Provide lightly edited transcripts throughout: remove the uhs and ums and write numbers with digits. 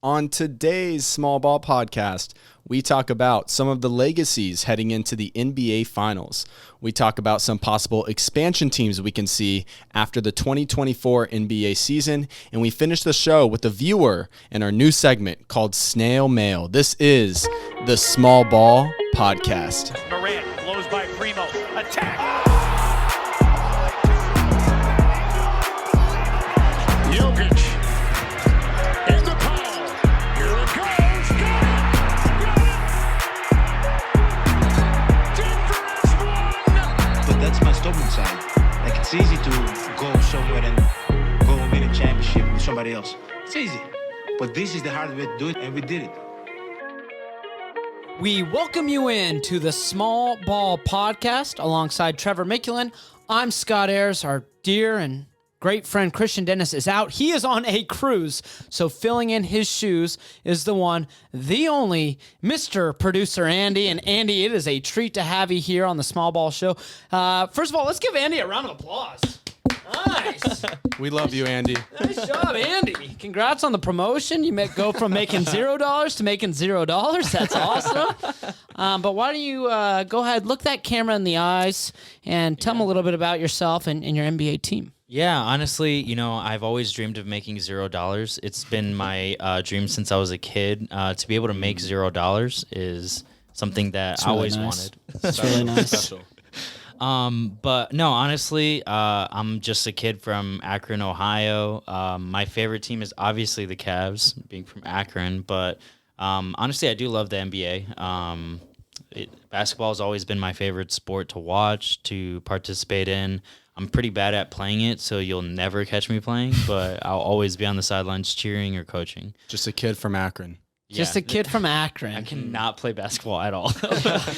On today's Small Ball Podcast, we talk about some of the legacies heading into the NBA Finals. We talk about some possible expansion teams we can see after the 2024 NBA season, and we finish the show with a viewer in our new segment called Snail Mail. This is the Small Ball Podcast. Morant blows by Primo. Attack! Like, it's easy to go somewhere and go win a championship with somebody else. It's easy. But this is the hard way to do it, and we did it. We welcome you in to the Small Ball Podcast alongside Trevor Mikulin. I'm Scott Ayers. Our dear and great friend Christian Dennis is out. He is on a cruise, so filling in his shoes is the one, the only, Mr. Producer Andy. And Andy, it is a treat to have you here on the Small Ball Show. First of all, let's give Andy a round of applause. Nice. We love you, Andy. Nice job, Andy. Congrats on the promotion. You go from making $0 to making $0. That's awesome. But why don't you go ahead, look that camera in the eyes, and tell them a little bit about yourself and your NBA team. Yeah, honestly, I've always dreamed of making $0. It's been my dream since I was a kid. To be able to make $0 is something that I always wanted. That's really nice. Special. But no, honestly, I'm just a kid from Akron, Ohio. My favorite team is obviously the Cavs, being from Akron. But honestly, I do love the NBA. Basketball has always been my favorite sport to watch, to participate in. I'm pretty bad at playing it, so you'll never catch me playing, but I'll always be on the sidelines cheering or coaching. Just a kid from Akron. Just a kid from Akron. I cannot play basketball at all.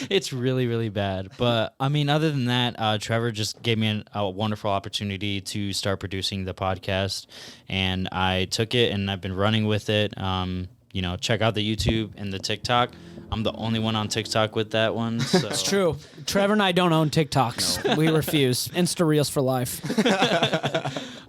It's really, really bad. But, other than that, Trevor just gave me a wonderful opportunity to start producing the podcast, and I took it, and I've been running with it. Check out the YouTube and the TikTok. I'm the only one on TikTok with that one. So. It's true. Trevor and I don't own TikToks. No. We refuse. Insta Reels for life.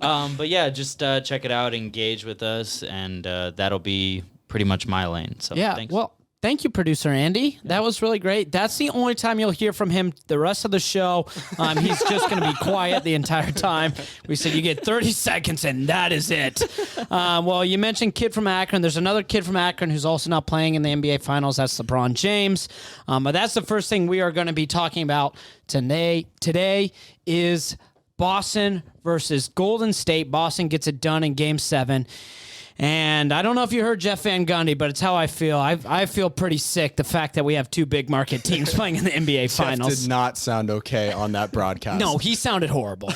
But yeah, just check it out, engage with us, and that'll be pretty much my lane. So yeah, thanks. Well, thank you, Producer Andy. Yeah. That was really great. That's the only time you'll hear from him the rest of the show. He's just going to be quiet the entire time. We said you get 30 seconds, and that is it. Well, you mentioned kid from Akron. There's another kid from Akron who's also not playing in the NBA Finals. That's LeBron James. But that's the first thing we are going to be talking about today. Today is Boston versus Golden State. Boston gets it done in Game 7. And I don't know if you heard Jeff Van Gundy, but it's how I feel. I feel pretty sick, the fact that we have two big market teams playing in the NBA Finals. Jeff did not sound okay on that broadcast. No, he sounded horrible.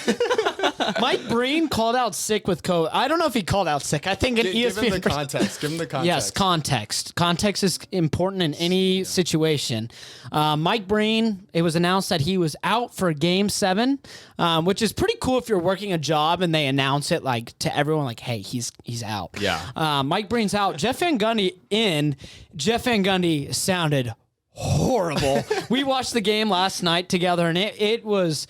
Mike Breen called out sick with COVID. I don't know if he called out sick. I think Give him the context. Give him the context. Yes, context. Context is important in any situation. Mike Breen, it was announced that he was out for Game 7, which is pretty cool if you're working a job and they announce it to everyone hey, he's out. Yeah. Mike Breen's out. Jeff Van Gundy in. Jeff Van Gundy sounded horrible. We watched the game last night together, and it was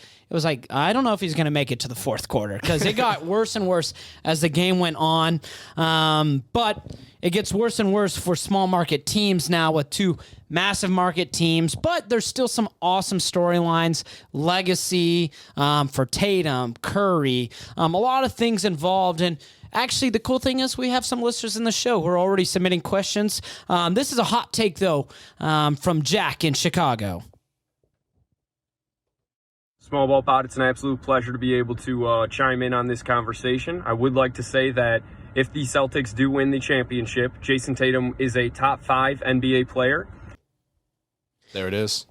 I don't know if he's going to make it to the fourth quarter because it got worse and worse as the game went on. But it gets worse and worse for small market teams now with two massive market teams. But there's still some awesome storylines, legacy for Tatum, Curry, a lot of things involved. And actually, the cool thing is we have some listeners in the show who are already submitting questions. This is a hot take, though, from Jack in Chicago. Small Ball Pod, it's an absolute pleasure to be able to chime in on this conversation. I would like to say that if the Celtics do win the championship, Jason Tatum is a top 5 NBA player. There it is.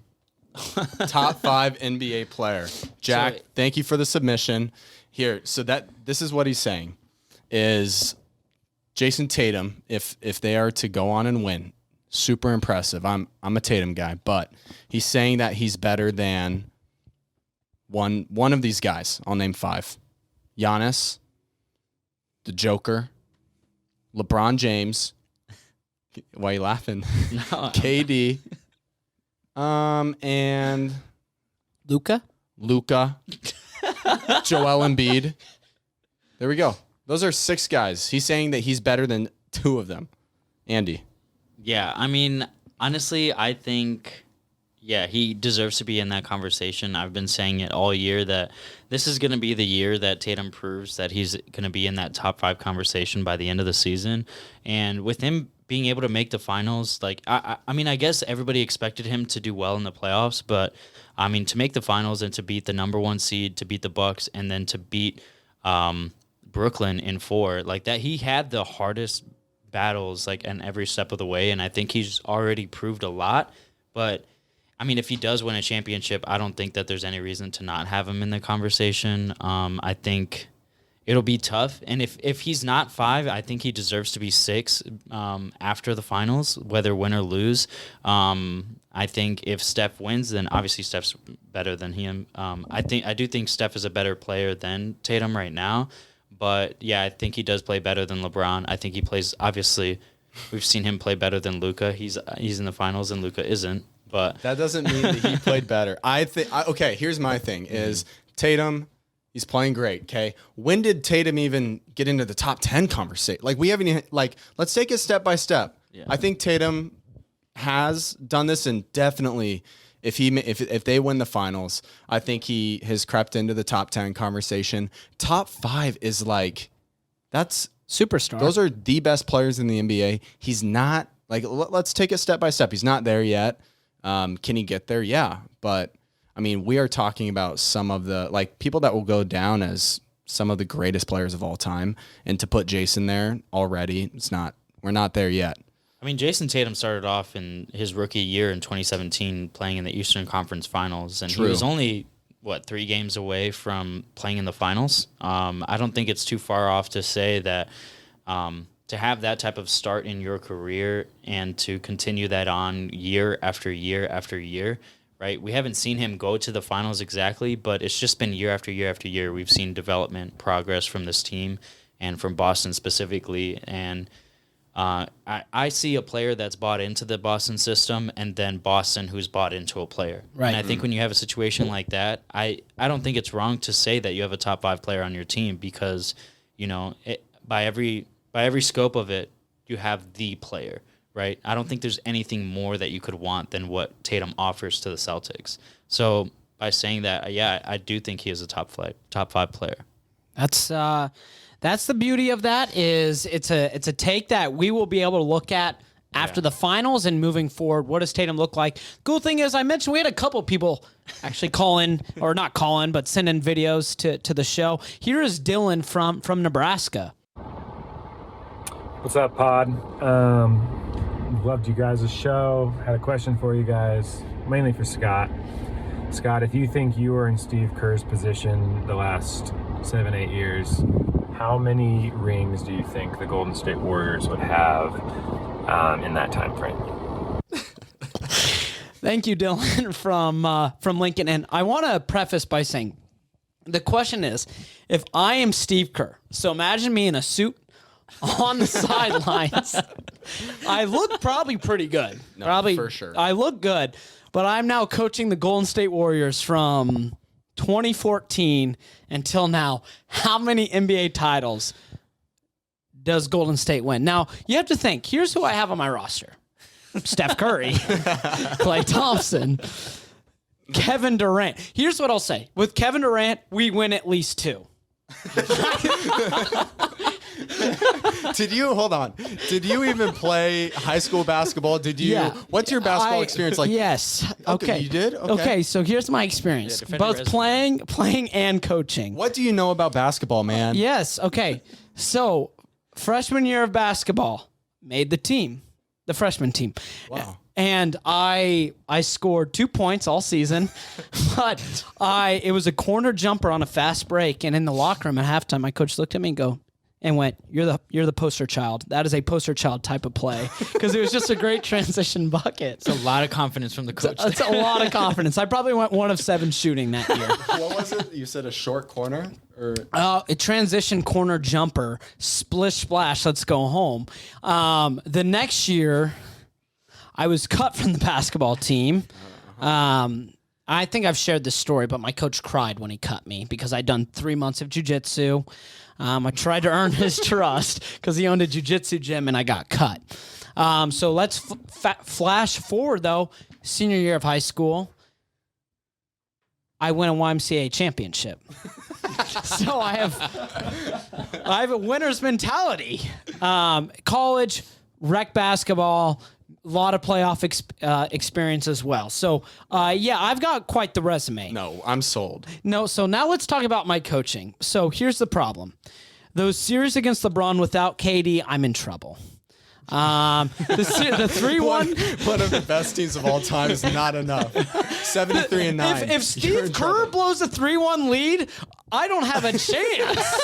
Top 5 NBA player. Jack, thank you for the submission. Here, so this is what he's saying, is Jason Tatum, if they are to go on and win, super impressive. I'm a Tatum guy, but he's saying that he's better than one of these guys. I'll name 5. Giannis, the Joker, LeBron James. Why are you laughing? No. KD, and Luka, Joel Embiid. There we go. Those are 6 guys. He's saying that he's better than 2 of them. Andy. Yeah, I mean, honestly, I think, yeah, he deserves to be in that conversation. I've been saying it all year that this is going to be the year that Tatum proves that he's going to be in that top 5 conversation by the end of the season. And with him being able to make the finals, like, I mean, I guess everybody expected him to do well in the playoffs, but I mean, to make the finals and to beat the number 1 seed, to beat the Bucks, and then to beat Brooklyn in 4, like that, he had the hardest battles like in every step of the way, and I think he's already proved a lot. But I mean, if he does win a championship, I don't think that there's any reason to not have him in the conversation. I think it'll be tough, and if he's not 5, I think he deserves to be 6 after the finals, whether win or lose. I think if Steph wins, then obviously Steph's better than him. I do think Steph is a better player than Tatum right now. But, yeah, I think he does play better than LeBron. I think he plays, obviously, we've seen him play better than Luka. He's in the finals and Luka isn't. But that doesn't mean that he played better. Okay, here's my thing is Tatum, he's playing great, okay? When did Tatum even get into the top 10 conversation? Like, we haven't even, like, let's take it step by step. Yeah. I think Tatum has done this, and definitely if they win the finals, I think he has crept into the top 10 conversation. Top 5 is like, that's superstar. Those are the best players in the NBA. He's not, like, let's take it step by step. He's not there yet. Can he get there? Yeah. But I mean, we are talking about some of the, like, people that will go down as some of the greatest players of all time. And to put Jason there already, we're not there yet. I mean, Jason Tatum started off in his rookie year in 2017 playing in the Eastern Conference Finals, and He was only, 3 games away from playing in the finals. I don't think it's too far off to say that to have that type of start in your career and to continue that on year after year after year, right? We haven't seen him go to the finals exactly, but it's just been year after year after year. We've seen development, progress from this team and from Boston specifically, and I see a player that's bought into the Boston system and then Boston who's bought into a player. Right. And I think when you have a situation like that, I don't think it's wrong to say that you have a top 5 player on your team because, by every scope of it, you have the player, right? I don't think there's anything more that you could want than what Tatum offers to the Celtics. So by saying that, yeah, I do think he is a top 5 player. That's the beauty of that is it's a take that we will be able to look at after the finals and moving forward. What does Tatum look like? Cool thing is, I mentioned we had a couple people actually call in, or not call in, but send in videos to the show. Here is Dylan from Nebraska. What's up, Pod? Loved you guys' show. Had a question for you guys, mainly for Scott. Scott, if you think you were in Steve Kerr's position the last 7-8 years, how many rings do you think the Golden State Warriors would have in that time frame? Thank you, Dylan, from Lincoln. And I want to preface by saying the question is, if I am Steve Kerr, so imagine me in a suit on the sidelines, I look probably pretty good. No, probably for sure. I look good, but I'm now coaching the Golden State Warriors from 2014 until now. How many NBA titles does Golden State win? Now, you have to think, here's who I have on my roster. Steph Curry, Klay Thompson, Kevin Durant. Here's what I'll say. With Kevin Durant, we win at least 2. Hold on. Did you even play high school basketball? Yeah. What's your basketball experience like? Yes. Okay. You did? Okay, so here's my experience. Both playing and coaching. What do you know about basketball, man? Yes. Okay. So, freshman year of basketball, made the team, the freshman team. Wow. And I scored 2 points all season, but it was a corner jumper on a fast break, and in the locker room at halftime, my coach looked at me and went, "You're the poster child. That is a poster child type of play," because it was just a great transition bucket. It's a lot of confidence from the coach. It's a lot of confidence. I probably went 1 of 7 shooting that year. What was it? You said a short corner? A transition corner jumper, splish splash, let's go home. The next year, I was cut from the basketball team. I think I've shared this story, but my coach cried when he cut me because I'd done 3 months of jiu-jitsu. I tried to earn his trust because he owned a jiu-jitsu gym, and I got cut. So let's flash forward, though. Senior year of high school, I win a YMCA championship. So I have a winner's mentality. College, rec basketball, a lot of playoff experience as well. So, I've got quite the resume. No, I'm sold. No, so now let's talk about my coaching. So here's the problem. Those series against LeBron without KD, I'm in trouble. The 3-1. One of the best teams of all time is not enough. 73-9. If Steve Kerr blows a 3-1 lead, I don't have a chance.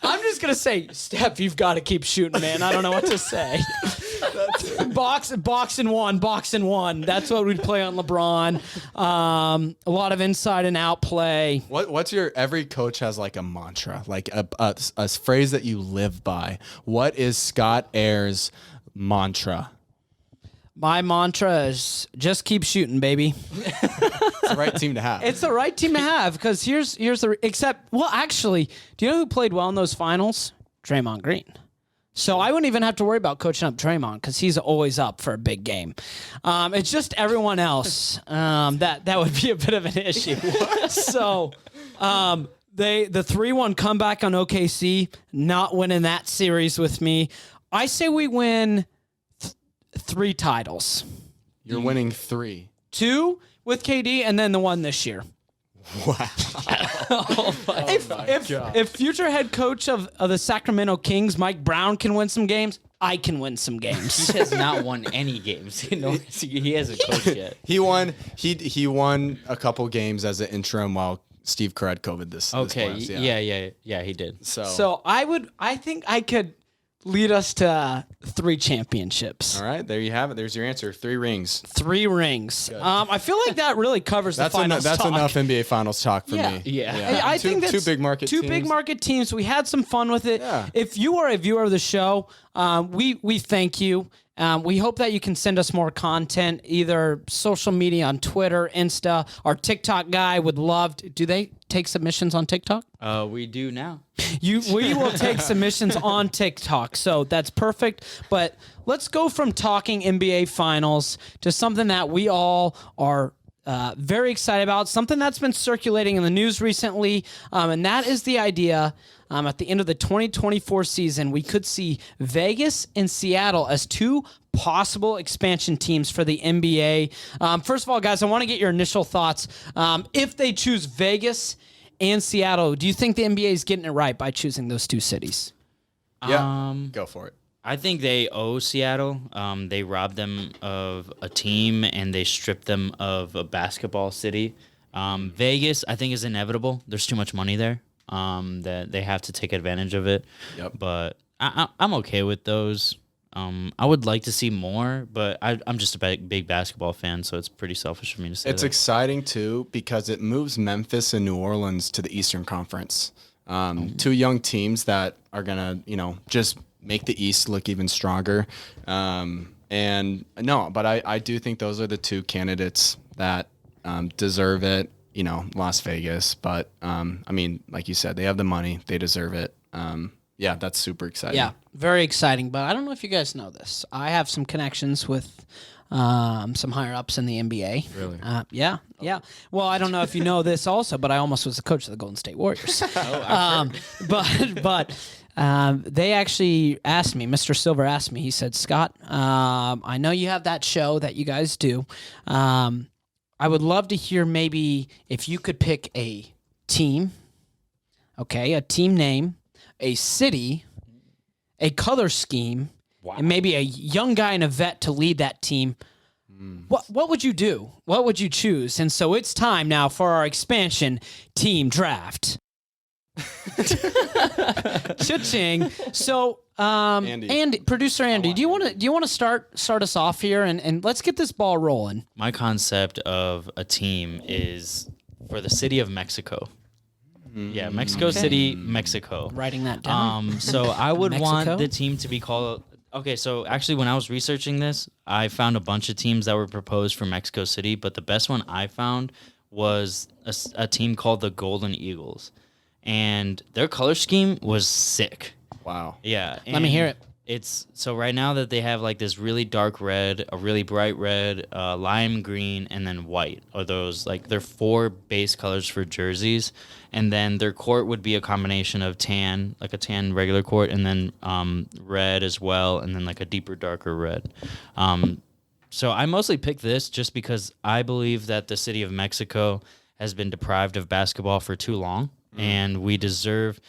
I'm just going to say, Steph, you've got to keep shooting, man. I don't know what to say. Box and one. That's what we'd play on LeBron. A lot of inside and out play. What's every coach has like a mantra, like a phrase that you live by. What is Scott Ayers' mantra? My mantra is just keep shooting, baby. It's the right team to have. It's the right team to have because here's actually, do you know who played well in those finals? Draymond Green. So I wouldn't even have to worry about coaching up Draymond because he's always up for a big game. It's just everyone else that would be a bit of an issue. So the 3-1 comeback on OKC, not winning that series with me. I say we win 3 titles. You're winning 3. 2 with KD and then the one this year. Wow. If future head coach of the Sacramento Kings, Mike Brown, can win some games, I can win some games. He has not won any games. He hasn't coached yet. He won a couple games as an interim while Steve Kerr had COVID this playoffs, Yeah, he did. So I think I could lead us to 3 championships. All right, there you have it. There's your answer. 3 rings. 3 rings. I feel like that really covers the finals That's talk. enough NBA Finals talk for me. Yeah. I think that's 2 big market teams. 2 big market teams. We had some fun with it. Yeah. If you are a viewer of the show, we thank you. We hope that you can send us more content, either social media on Twitter, Insta. Our TikTok guy would love to. Do they take submissions on TikTok? We do now. We will take submissions on TikTok, so that's perfect. But let's go from talking NBA Finals to something that we all are very excited about, something that's been circulating in the news recently, and that is the idea at the end of the 2024 season, we could see Vegas and Seattle as 2 possible expansion teams for the NBA. First of all, guys, I want to get your initial thoughts. If they choose Vegas and Seattle, do you think the NBA is getting it right by choosing those 2 cities? Yeah, go for it. I think they owe Seattle. They robbed them of a team and they stripped them of a basketball city. Vegas, I think, is inevitable. There's too much money there that they have to take advantage of it. Yep. But I'm okay with those. I would like to see more, but I'm just a big basketball fan, so it's pretty selfish for me to say It's that. exciting, too, because it moves Memphis and New Orleans to the Eastern Conference. 2 young teams that are going to, just make the East look even stronger. And no, but I do think those are the 2 candidates that deserve it, Las Vegas. But, like you said, they have the money. They deserve it. Yeah, that's super exciting. Yeah, very exciting. But I don't know if you guys know this. I have some connections with some higher ups in the NBA. Really? Yeah. Well, I don't know if you know this also, but I almost was the coach of the Golden State Warriors. But they actually asked me, Mr. Silver asked me, he said, Scott, I know you have that show that you guys do. I would love to hear maybe if you could pick a team, a team name, a city, a color scheme, and maybe a young guy and a vet to lead that team. What would you do? What would you choose? And so it's time now for our expansion team draft. Cha-ching. So, producer Andy, do you want to start us off here and let's get this ball rolling? My concept of a team is for the city of Mexico. Yeah, Mexico City, Mexico. Writing that down. So I would Mexico? want the team to be called. Okay, so actually, when I was researching this, I found a bunch of teams that were proposed for Mexico City, but the best one I found was a team called the Golden Eagles, and their color scheme was sick. Wow. Yeah. Let me hear it. It's so right now that they have like this really dark red, a really bright red, lime green, and then white. Are those like their 4 base colors for jerseys? And then their court would be a combination of tan, like a tan regular court, and then red as well, and then like a deeper, darker red. So I mostly picked this just because I believe that the city of Mexico has been deprived of basketball for too long, and we deserve.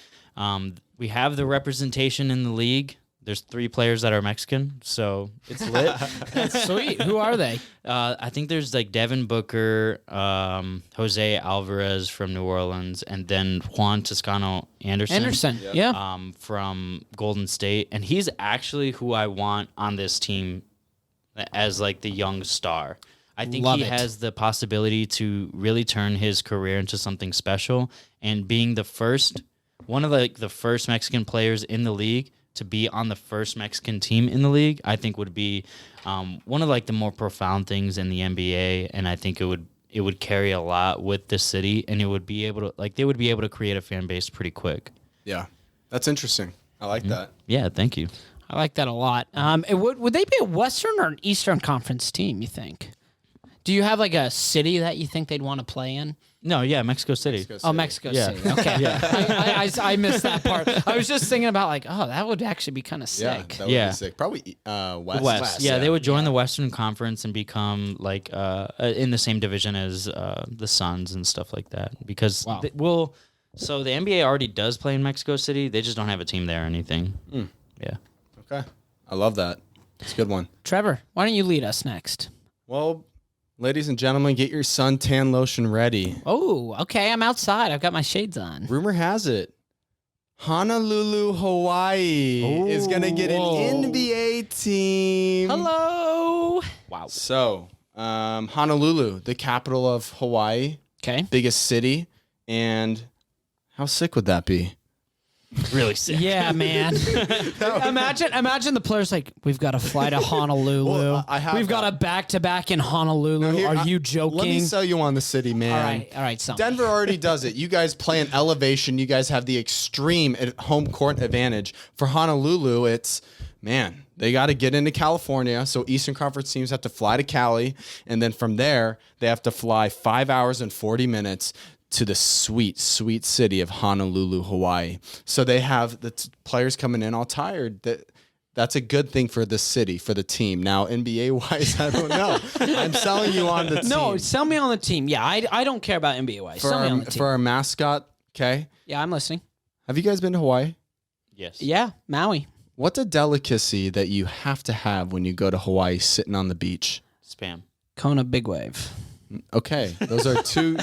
We have the representation in the league. There's 3 players that are Mexican, so it's lit. That's sweet. Who are they? I think there's like Devin Booker, Jose Alvarez from New Orleans, and then Juan Toscano Anderson. Yeah. From Golden State, and he's actually who I want on this team as like the young star. I think he has the possibility to really turn his career into something special, and being one of the first Mexican players in the league to be on the first Mexican team in the league, I think would be one of like the more profound things in the NBA, and I think it would carry a lot with the city, and they would be able to create a fan base pretty quick. Yeah, that's interesting. I like that. Yeah, thank you. I like that a lot. Would they be a Western or an Eastern Conference team, you think? Do you have like a city that you think they'd want to play in? No, yeah, Mexico City. Mexico Yeah. City. Okay. I missed that part. I was just thinking about like, that would actually be kind of Yeah, sick. that would be sick. Probably West. Yeah, they would join the Western Conference and become like in the same division as the Suns and stuff like that. Because so the NBA already does play in Mexico City. They just don't have a team there or anything. Yeah. Okay. I love that. It's a good one. Trevor, why don't you lead us next? Well, ladies and gentlemen, get your suntan lotion ready. Oh, okay. I'm outside. I've got my shades on. Rumor has it, Honolulu, Hawaii is going to get an NBA team. Hello. Wow. So, Honolulu, the capital of Hawaii, Okay. biggest city, and how sick would that be? Really sick. Yeah, man. imagine the players like, we've got to fly to Honolulu. Well, we've got a back-to-back in Honolulu. Here, Are you joking? Let me sell you on the city, man. All right. Denver already does it. You guys play in elevation. You guys have the extreme home court advantage. For Honolulu, it's, man, they got to get into California. So Eastern Conference teams have to fly to Cali. And then from there, they have to fly 5 hours and 40 minutes to the sweet, sweet city of Honolulu, Hawaii. So they have the players coming in all tired. That's a good thing for the city, for the team. Now, NBA-wise, I don't know. I'm selling you on the team. No, sell me on the team. Yeah, I don't care about NBA-wise. Sell me on the team. For our mascot, okay? Yeah, I'm listening. Have you guys been to Hawaii? Yes. Yeah, Maui. What's a delicacy that you have to have when you go to Hawaii sitting on the beach? Spam. Kona Big Wave. Okay, those are 2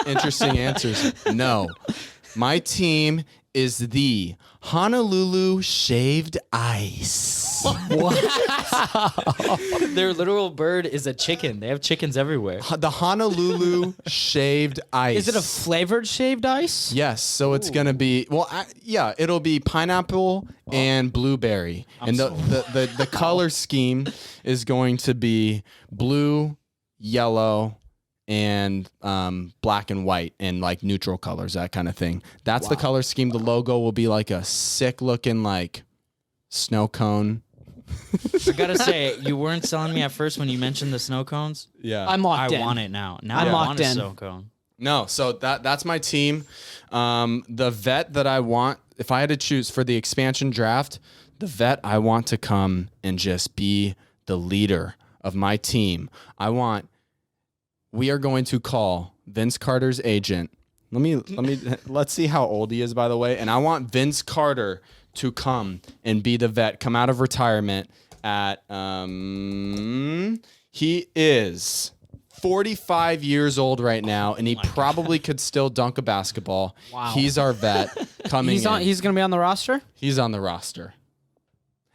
interesting answers. No, my team is the Honolulu Shaved Ice. Their literal bird is a chicken. They have chickens everywhere. The Honolulu Shaved Ice. Is it a flavored shaved ice? Yes, so it's going to be, it'll be pineapple and blueberry. And the color scheme is going to be blue, yellow, and black and white and like neutral colors, that kind of thing. That's the color scheme. The logo will be like a sick looking like snow cone. I gotta say, you weren't selling me at first when you mentioned the snow cones. Yeah, I'm locked in. I want it now. Now I'm I locked want a in. snow cone. No, so that's my team. The vet that I want, if I had to choose for the expansion draft, the vet I want to come and just be the leader of my team. We are going to call Vince Carter's agent. Let's see how old he is, by the way. And I want Vince Carter to come and be the vet, come out of retirement at, he is 45 years old right now, and he probably could still dunk a basketball. Wow. He's our vet coming in. He's going to be on the roster? He's on the roster.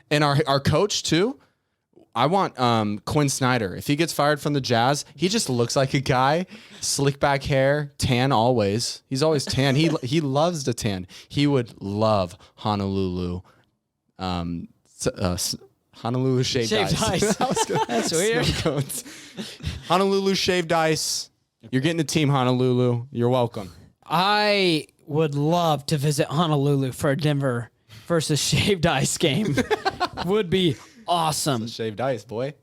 And our coach, too. I want Quinn Snyder. If he gets fired from the Jazz, he just looks like a guy, slick back hair, tan always. He's always tan. He loves to tan. He would love Honolulu. Honolulu shaved ice. That's weird. Honolulu shaved ice. You're getting a team, Honolulu. You're welcome. I would love to visit Honolulu for a Denver versus shaved ice game. would be awesome. Shaved ice, boy.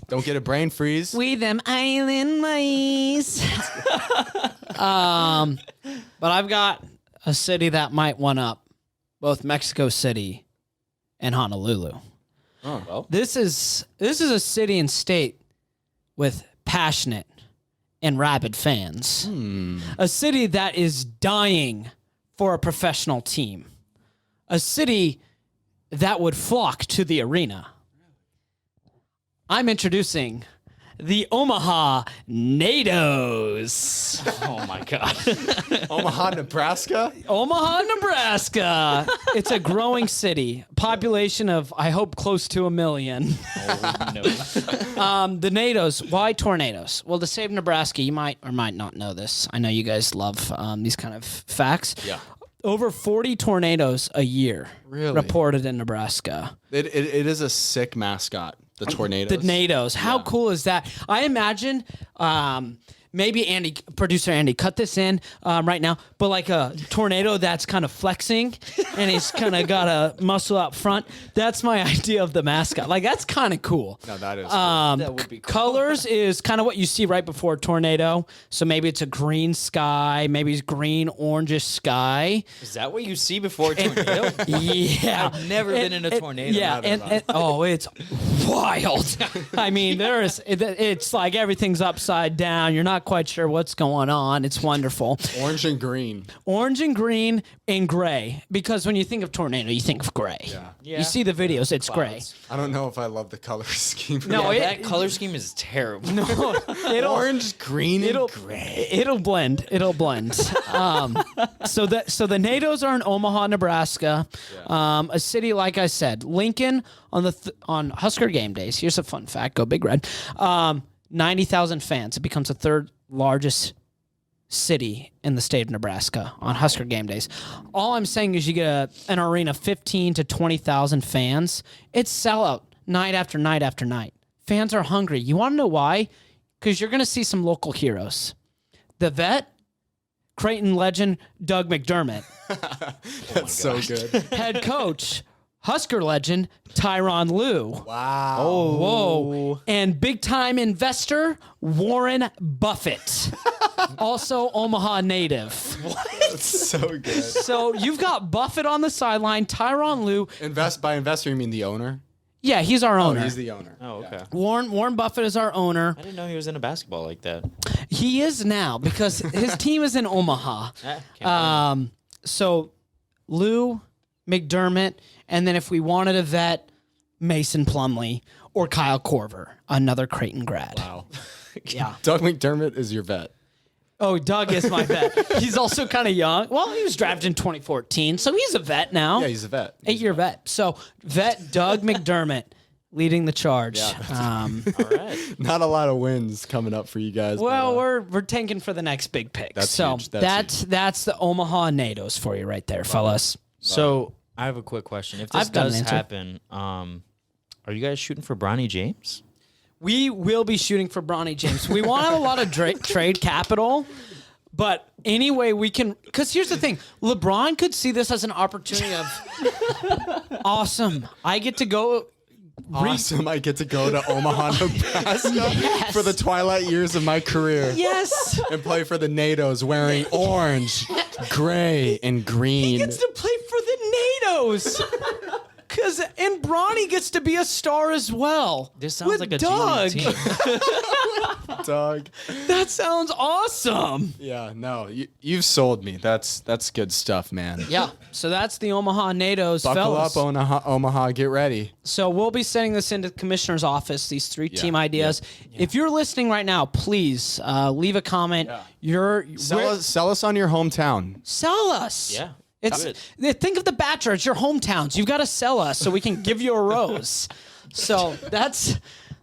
Don't get a brain freeze. We them island mice. But I've got a city that might one up both Mexico City and Honolulu. Oh, well. This is a city and state with passionate and rabid fans. A city that is dying for a professional team. A city that would flock to the arena. I'm introducing the Omaha NATOs. Oh my God. Omaha, Nebraska? Omaha, Nebraska. It's a growing city. Population of, I hope, close to 1 million. No. The NATOs. Why tornadoes? Well, to save Nebraska, you might or might not know this. I know you guys love these kind of facts. Yeah. Over 40 tornadoes a year Really? reported in Nebraska. It is a sick mascot, the tornadoes. The NATOs. How cool is that? I imagine maybe producer Andy, cut this in right now, but like a tornado that's kind of flexing and he's kind of got a muscle up front. That's my idea of the mascot. Like, that's kind of cool. No, that is That would be cool. Colors is kind of what you see right before a tornado. So maybe it's a green sky, maybe it's green, orangish sky. Is that what you see before a tornado? Yeah. I've never been in a tornado. Yeah, and oh, it's wild. I mean, it's like everything's upside down. You're not quite sure what's going on. It's wonderful. orange and green. Orange and green and gray, because when you think of tornado, you think of gray. Yeah. You see the videos, it's Clouds. I don't know if I love the color scheme. No, Yeah, it- that color scheme is terrible. gray. It'll, Orange, green, and it'll gray. It'll blend. It'll blend. So the NATOs are in Omaha, Nebraska, a city like I said, Lincoln on Husker game days. Here's a fun fact: Go Big Red. 90,000 fans. It becomes the third largest city in the state of Nebraska on Husker game days. All I'm saying is you get an arena 15 to 20,000 fans. It's sellout night after night after night. Fans are hungry. You want to know why? Because you're going to see some local heroes. The vet, Creighton legend Doug McDermott. That's so good. Head coach, Husker legend Tyronn Lue. Wow. Oh, whoa. And big-time investor, Warren Buffett. Also Omaha native. That's so good. So you've got Buffett on the sideline, Tyronn Lue. By investor, you mean the owner? Yeah, he's our Oh, owner. he's the owner. Oh, okay. Warren Buffett is our owner. I didn't know he was in a basketball like that. He is now because his team is in Omaha. So Lou, McDermott, and then if we wanted a vet, Mason Plumlee or Kyle Korver, another Creighton grad. Wow. Yeah. Doug McDermott is your vet. Oh, Doug is my vet. He's also kind of young. Well, he was drafted in 2014, so he's a vet now. Yeah, he's a vet. 8-year vet. So vet Doug McDermott leading the charge. All right. Not a lot of wins coming up for you guys. Well, but, we're tanking for the next big pick. That's so huge. That's that's the Omaha NATOs for you right there, fellas. So I have a quick question. If this I've got an does answer. happen, are you guys shooting for Bronny James? We will be shooting for Bronny James. We want to have a lot of trade capital, but anyway, we can. Because here's the thing: LeBron could see this as an opportunity of awesome. I get to go. awesome. I get to go to Omaha, Nebraska for the twilight years of my career. Yes. And play for the NATOs wearing orange, gray, and green. He gets to play for the NATOs. And Bronny gets to be a star as well. This sounds with like a Doug. G League team. Doug. That sounds awesome. Yeah, no, you've sold me. That's good stuff, man. Yeah. So that's the Omaha NATOs, Buckle fellas. up, Omaha. Get ready. So we'll be sending this into the commissioner's office, these three team ideas. If you're listening right now, please leave a comment. Sell us on your hometown. Sell us. Yeah. Think of the Bachelor. It's your hometowns. You've got to sell us so we can give you a rose. So that's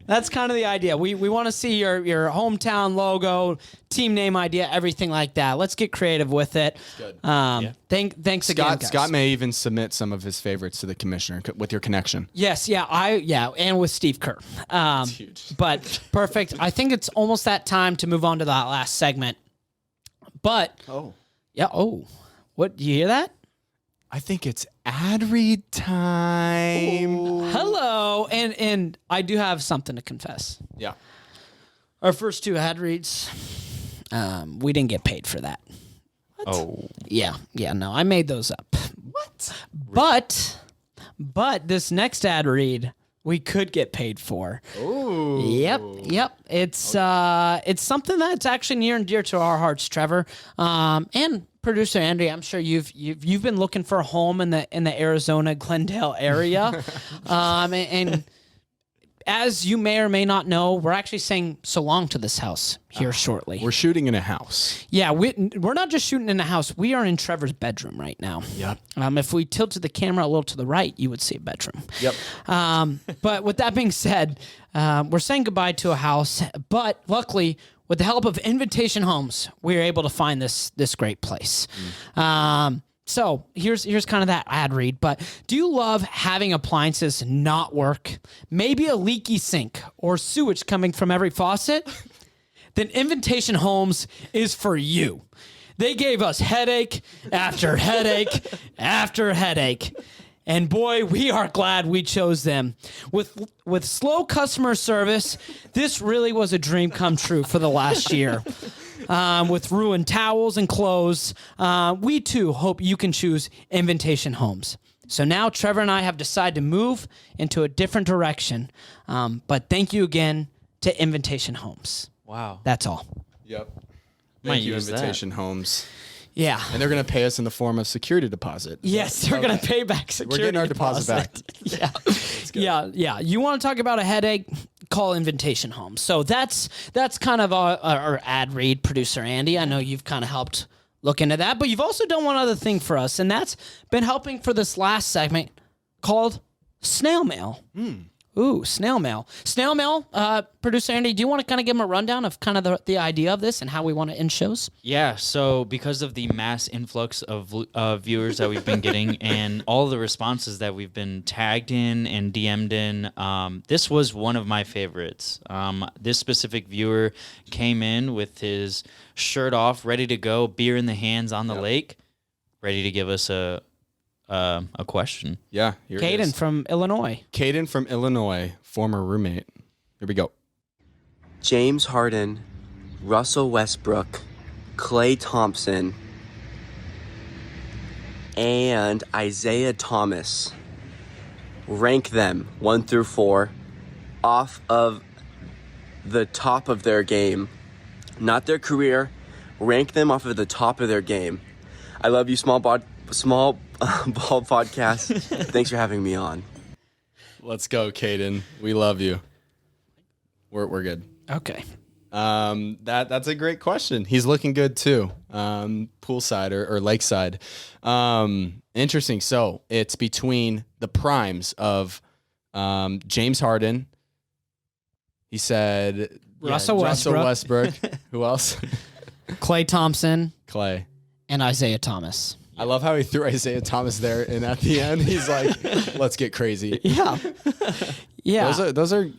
kind of the idea. We want to see your hometown logo, team name idea, everything like that. Let's get creative with it. Good. Thanks again, guys. Scott may even submit some of his favorites to the commissioner with your connection. Yes, and with Steve Kerr. huge. But perfect. I think it's almost that time to move on to that last segment. But what? Do you hear that? I think it's ad read time. Hello, and I do have something to confess. Yeah. Our first 2 ad reads, we didn't get paid for that. Oh, Yeah, no, I made those up. What? But this next ad read, we could get paid for. Ooh. Yep. It's something that's actually near and dear to our hearts, Trevor. And producer Andy, I'm sure you've been looking for a home in the Arizona Glendale area. and as you may or may not know, we're actually saying so long to this house here shortly. We're shooting in a house. Yeah, we're not just shooting in a house. We are in Trevor's bedroom right now. Yep. If we tilted the camera a little to the right, you would see a bedroom. Yep. But with that being said, we're saying goodbye to a house. But luckily, with the help of Invitation Homes, we were able to find this great place. So here's kind of that ad read. But do you love having appliances not work? Maybe a leaky sink or sewage coming from every faucet? Then Invitation Homes is for you. They gave us headache after headache after headache. And boy, we are glad we chose them. With slow customer service, this really was a dream come true for the last year. With ruined towels and clothes, we too hope you can choose Invitation Homes. So now Trevor and I have decided to move into a different direction. But thank you again to Invitation Homes. wow. That's all. Yep. Might Thank you, use that. Invitation Homes. Yeah. And they're going to pay us in the form of security deposit. Yes, they're going to pay back security. We're getting our deposit back. Yeah. You want to talk about a headache? Call Invitation Homes. So that's kind of our ad read, producer Andy. I know you've kind of helped look into that, but you've also done one other thing for us, and that's been helping for this last segment called Snail Mail. Ooh, Snail Mail. Snail Mail, producer Andy, do you want to kind of give them a rundown of kind of the idea of this and how we want to end shows? Yeah, so because of the mass influx of viewers that we've been getting and all the responses that we've been tagged in and DM'd in, this was one of my favorites. This specific viewer came in with his shirt off, ready to go, beer in the hands on the lake, ready to give us a question. Yeah. Here it Caden is. from Illinois. Caden from Illinois, former roommate. Here we go. James Harden, Russell Westbrook, Klay Thompson, and Isaiah Thomas. Rank them 1 through 4 off of the top of their game, not their career. Rank them off of the top of their game. I love you, Small Ball Podcast. Thanks for having me on. Let's go, Caden. We love you. We're good. Okay. That's a great question. He's looking good too. Poolside or lakeside. Interesting. So it's between the primes of James Harden. He said Russell Westbrook. Who else? Klay Thompson Klay. and Isaiah Thomas. I love how he threw Isaiah Thomas there, and at the end he's like, "Let's get crazy." Yeah. Yeah. Those are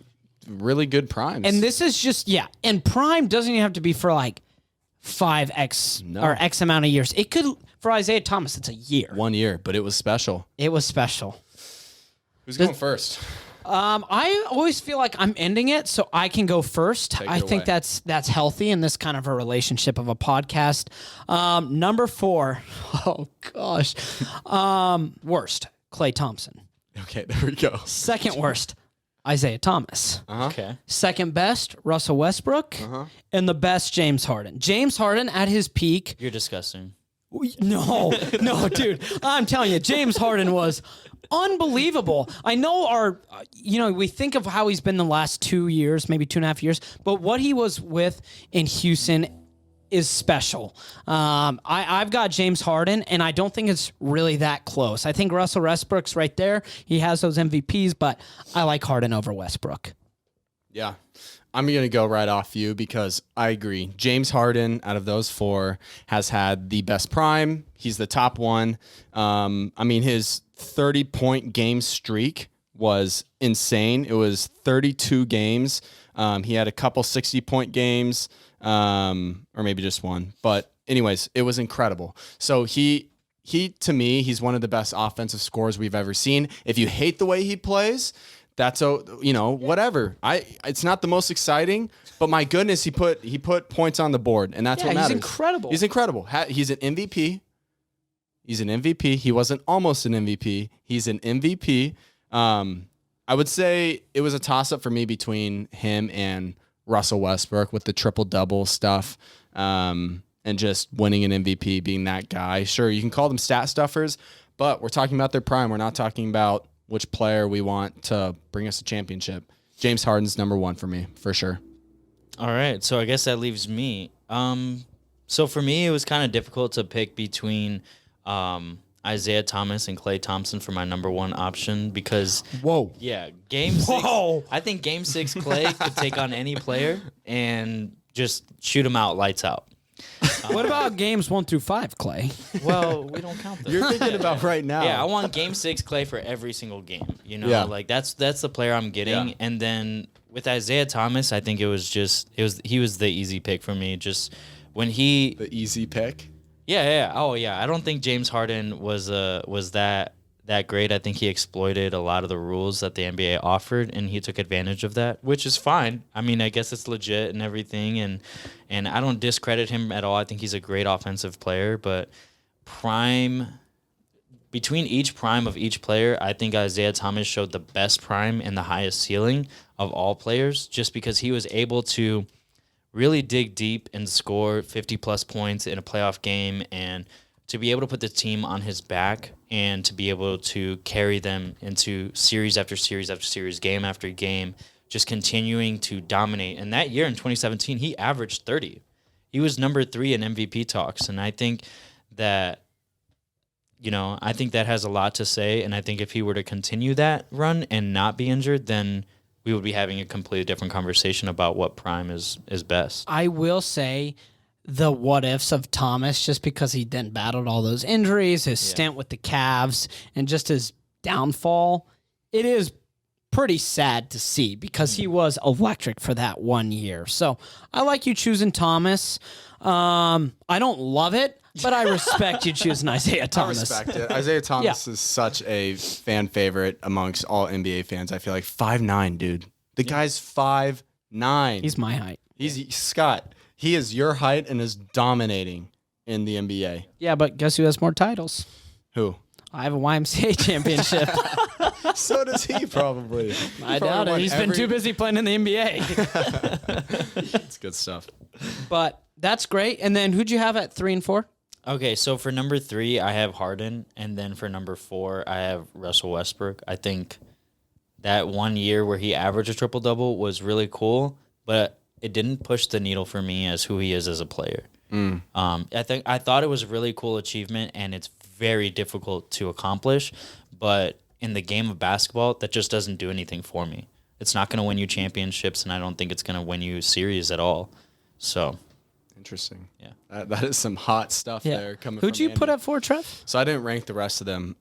really good primes. And this is just, and prime doesn't even have to be for like 5X or X amount of years. It could, for Isaiah Thomas, it's a year. 1 year, but it was special. It was special. Who's going first? I always feel like I'm ending it, so I can go first. I think away. that's healthy in this kind of a relationship of a podcast. Number 4. Oh gosh. Worst, Klay Thompson. Okay, there we go. Second worst, Isaiah Thomas. Okay. Second best, Russell Westbrook. And the best, James Harden. James Harden at his peak. You're disgusting. No, dude. I'm telling you, James Harden was unbelievable. I know we think of how he's been the last 2 years, maybe 2.5 years, but what he was with in Houston is special. I've got James Harden, and I don't think it's really that close. I think Russell Westbrook's right there. He has those MVPs, but I like Harden over Westbrook. Yeah. I'm going to go right off you because I agree. James Harden, out of those 4, has had the best prime. He's the top one. His 30-point game streak was insane. It was 32 games. He had a couple 60-point games, or maybe just one. But anyways, it was incredible. So he to me, he's one of the best offensive scorers we've ever seen. If you hate the way he plays, that's whatever. It's not the most exciting, but my goodness, he put points on the board, and that's what matters. He's incredible. He's incredible. He's an MVP. He's an MVP. He wasn't almost an MVP. He's an MVP. I would say it was a toss-up for me between him and Russell Westbrook with the triple-double stuff, and just winning an MVP, being that guy. Sure, you can call them stat stuffers, but we're talking about their prime. We're not talking about which player we want to bring us a championship. James Harden's number one for me, for sure. All right, so I guess that leaves me. So for me, it was kind of difficult to pick between Isaiah Thomas and Klay Thompson for my number one option because Game 6. I think Game 6 Klay could take on any player and just shoot him out, lights out. What about games 1 through 5, Klay? Well, we don't count those. You're thinking about right now. Yeah, I want Game 6 Klay for every single game. Like that's the player I'm getting. Yeah. And then with Isaiah Thomas, I think he was the easy pick for me. Just when the easy pick. Yeah. Oh yeah. I don't think James Harden was that great. I think he exploited a lot of the rules that the NBA offered, and he took advantage of that, which is fine. I mean, I guess it's legit and everything, and I don't discredit him at all. I think he's a great offensive player, but between each prime of each player, I think Isaiah Thomas showed the best prime and the highest ceiling of all players, just because he was able to really dig deep and score 50-plus points in a playoff game, and to be able to put the team on his back and to be able to carry them into series after series after series, game after game, just continuing to dominate. And that year in 2017, he averaged 30. He was number 3 in MVP talks, and I think that has a lot to say, and I think if he were to continue that run and not be injured, then we would be having a completely different conversation about what prime is best. I will say the what ifs of Thomas, just because he then battled all those injuries, his stint with the Cavs, and just his downfall, it is pretty sad to see because he was electric for that 1 year. So I like you choosing Thomas. I don't love it, but I respect you choosing Isaiah Thomas. I respect it. Isaiah Thomas is such a fan favorite amongst all NBA fans. I feel like 5'9", dude. The guy's 5'9". He's my height. He's Scott. He is your height and is dominating in the NBA. Yeah, but guess who has more titles? Who? I have a YMCA championship. So does he probably. I doubt it. He's been too busy playing in the NBA. It's good stuff. But that's great. And then who'd you have at 3 and 4? Okay, so for number 3, I have Harden, and then for number 4, I have Russell Westbrook. I think that 1 year where he averaged a triple-double was really cool, but it didn't push the needle for me as who he is as a player. I thought it was a really cool achievement, and it's very difficult to accomplish, but in the game of basketball, that just doesn't do anything for me. It's not going to win you championships, and I don't think it's going to win you series at all. So interesting. Yeah, that is some hot stuff there coming. Who'd from you Andy. put up for, Trev? So I didn't rank the rest of them.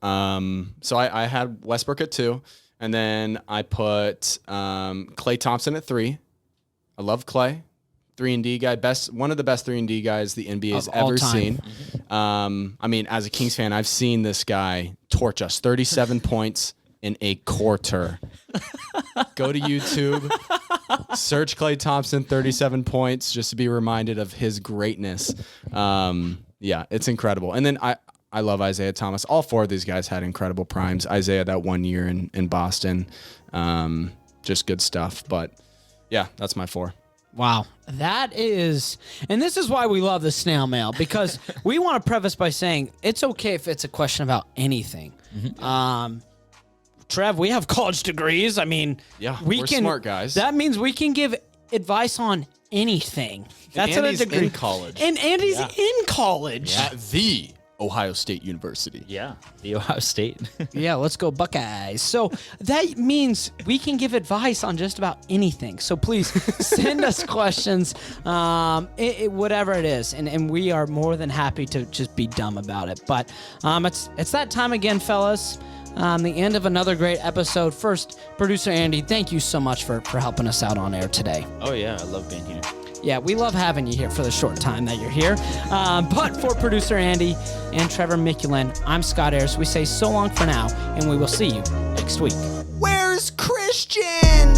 So I had Westbrook at 2, and then I put Klay Thompson at 3. I love Klay, 3-and-D guy, one of the best 3-and-D guys the NBA has ever seen. I mean, as a Kings fan, I've seen this guy torch us. 37 points in a quarter. Go to YouTube, search Klay Thompson 37 points just to be reminded of his greatness. Yeah, it's incredible. And then I love Isaiah Thomas. All 4 of these guys had incredible primes. Isaiah that 1 year in Boston, just good stuff. But yeah, that's my 4. Wow. That is, and this is why we love the snail mail, because we want to preface by saying it's okay if it's a question about anything. Trev, we have college degrees. I mean, we're smart guys. That means we can give advice on anything. That's and Andy's a degree. in college. And Andy's in college. At the Ohio State University. Yeah, the Ohio State. Yeah, let's go Buckeyes. So that means we can give advice on just about anything. So please send us questions, whatever it is, and we are more than happy to just be dumb about it. But it's that time again, fellas. The end of another great episode. First, producer Andy, thank you so much for helping us out on air today. Oh yeah, I love being here. Yeah, we love having you here for the short time that you're here. But for producer Andy and Trevor Mikulin, I'm Scott Ayers. We say so long for now, and we will see you next week. Where's Christian?